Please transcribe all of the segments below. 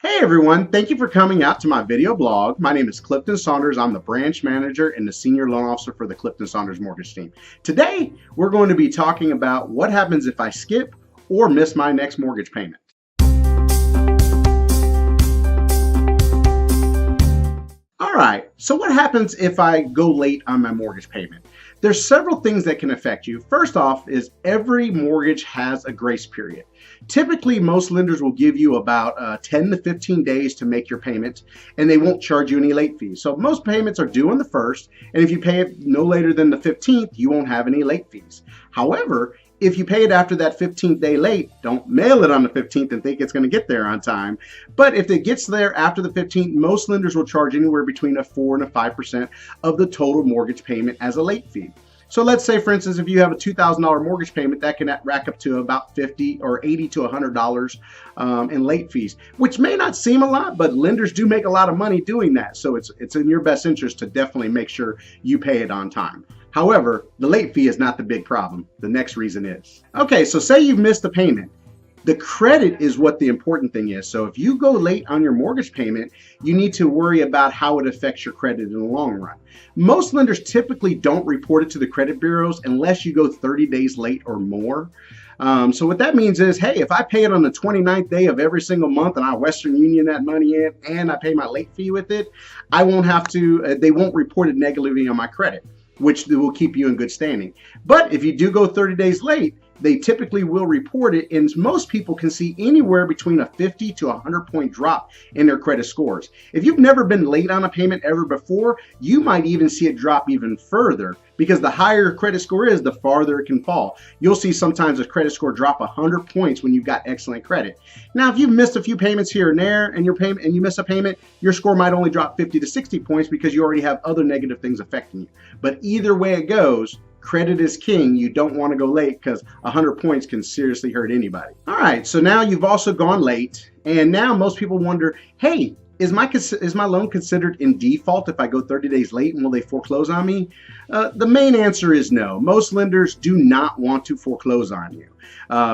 Hey everyone, thank you for coming out to my video blog. My name is Clifton Saunders. I'm the branch manager and the senior loan officer for the Clifton Saunders mortgage team. Today, we're going to be talking about what happens if I skip or miss my next mortgage payment. All right, so what happens if I go late on my mortgage payment? There's several things that can affect you. First off is every mortgage has a grace period. Typically, most lenders will give you about 10 to 15 days to make your payment, and they won't charge you any late fees. So most payments are due on the 1st, and if you pay it no later than the 15th, you won't have any late fees. However, if you pay it after that 15th day late, don't mail it on the 15th and think it's going to get there on time. But if it gets there after the 15th, most lenders will charge anywhere between a 4 and a 5% of the total mortgage payment as a late fee. So let's say, for instance, if you have a $2,000 mortgage payment, that can rack up to about $50 or $80 to $100 in late fees, which may not seem a lot, but lenders do make a lot of money doing that. So it's in your best interest to definitely make sure you pay it on time. However, the late fee is not the big problem. The next reason is. Okay, so say you've missed a payment. The credit is what the important thing is. So if you go late on your mortgage payment, you need to worry about how it affects your credit in the long run. Most lenders typically don't report it to the credit bureaus unless you go 30 days late or more. So what that means is, hey, if I pay it on the 29th day of every single month and I Western Union that money in and I pay my late fee with it, I won't have to, they won't report it negatively on my credit, which will keep you in good standing. But if you do go 30 days late, they typically will report it, and most people can see anywhere between a 50 to 100 point drop in their credit scores. If you've never been late on a payment ever before, you might even see it drop even further, because the higher your credit score is, the farther it can fall. You'll see sometimes a credit score drop 100 points when you've got excellent credit. Now, if you've missed a few payments here and there and you miss a payment, your score might only drop 50 to 60 points because you already have other negative things affecting you. But either way it goes, credit is king. You don't want to go late because 100 points can seriously hurt anybody. All right, so now you've also gone late, and now most people wonder, hey, is my loan considered in default if I go 30 days late, and will they foreclose on me? The main answer is no. Most lenders do not want to foreclose on you.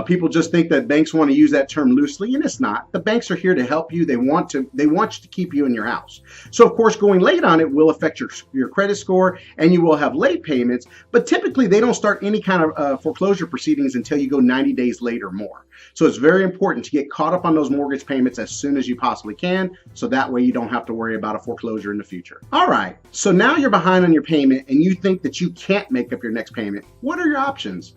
People just think that banks want to use that term loosely, and it's not. The banks are here to help you. They want you to keep you in your house. So of course, going late on it will affect your credit score, and you will have late payments, but typically they don't start any kind of foreclosure proceedings until you go 90 days late or more. So it's very important to get caught up on those mortgage payments as soon as you possibly can, so that way you don't have to worry about a foreclosure in the future. All right, so now you're behind on your payment and you think that you can't make up your next payment. What are your options?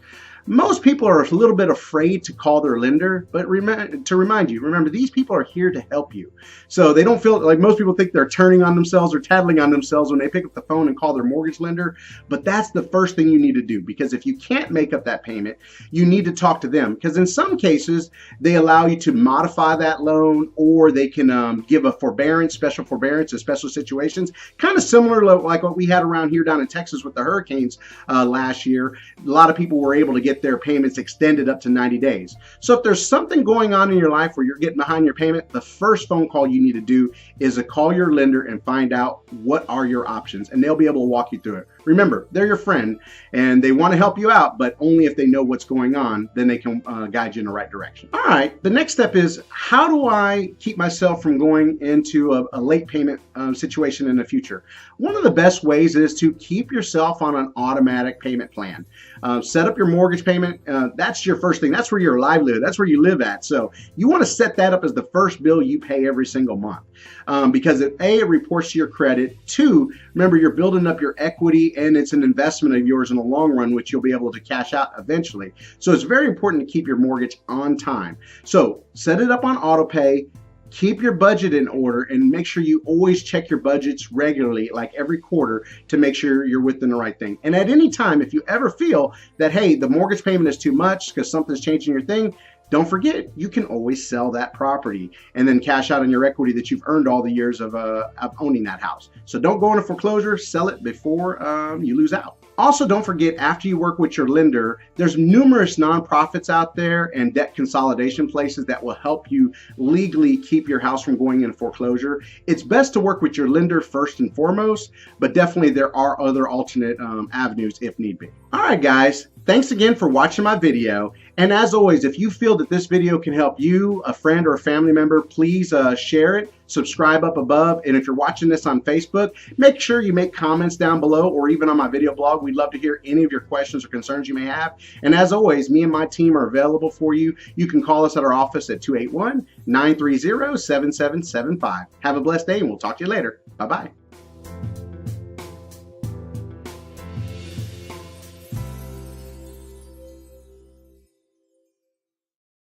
Most people are a little bit afraid to call their lender, but remember, these people are here to help you. So they don't feel like most people think they're turning on themselves or tattling on themselves when they pick up the phone and call their mortgage lender. But that's the first thing you need to do, because if you can't make up that payment, you need to talk to them, because in some cases they allow you to modify that loan, or they can give a forbearance, special forbearance in special situations, kind of similar to like what we had around here down in Texas with the hurricanes last year. A lot of people were able to get their payments extended up to 90 days. So if there's something going on in your life where you're getting behind your payment, the first phone call you need to do is to call your lender and find out what are your options, and they'll be able to walk you through it. Remember, they're your friend and they want to help you out, but only if they know what's going on, then they can guide you in the right direction. All right, the next step is, how do I keep myself from going into a late payment situation in the future? One of the best ways is to keep yourself on an automatic payment plan. Set up your mortgage payment. That's your first thing. That's where your livelihood, that's where you live at. So you want to set that up as the first bill you pay every single month, because it reports to your credit. 2, remember, you're building up your equity, and it's an investment of yours in the long run, which you'll be able to cash out eventually. So it's very important to keep your mortgage on time. So set it up on auto pay. Keep your budget in order, and make sure you always check your budgets regularly, like every quarter, to make sure you're within the right thing. And at any time, if you ever feel that, hey, the mortgage payment is too much because something's changing your thing, don't forget, you can always sell that property and then cash out on your equity that you've earned all the years of owning that house. So don't go into foreclosure, sell it before you lose out. Also, don't forget, after you work with your lender, there's numerous nonprofits out there and debt consolidation places that will help you legally keep your house from going into foreclosure. It's best to work with your lender first and foremost, but definitely there are other alternate avenues if need be. All right, guys, Thanks again for watching my video. And as always, if you feel that this video can help you, a friend, or a family member, please share it, subscribe up above. And if you're watching this on Facebook, make sure you make comments down below or even on my video blog. We'd love to hear any of your questions or concerns you may have. And as always, me and my team are available for you. You can call us at our office at 281-930-7775. Have a blessed day, and we'll talk to you later. Bye-bye.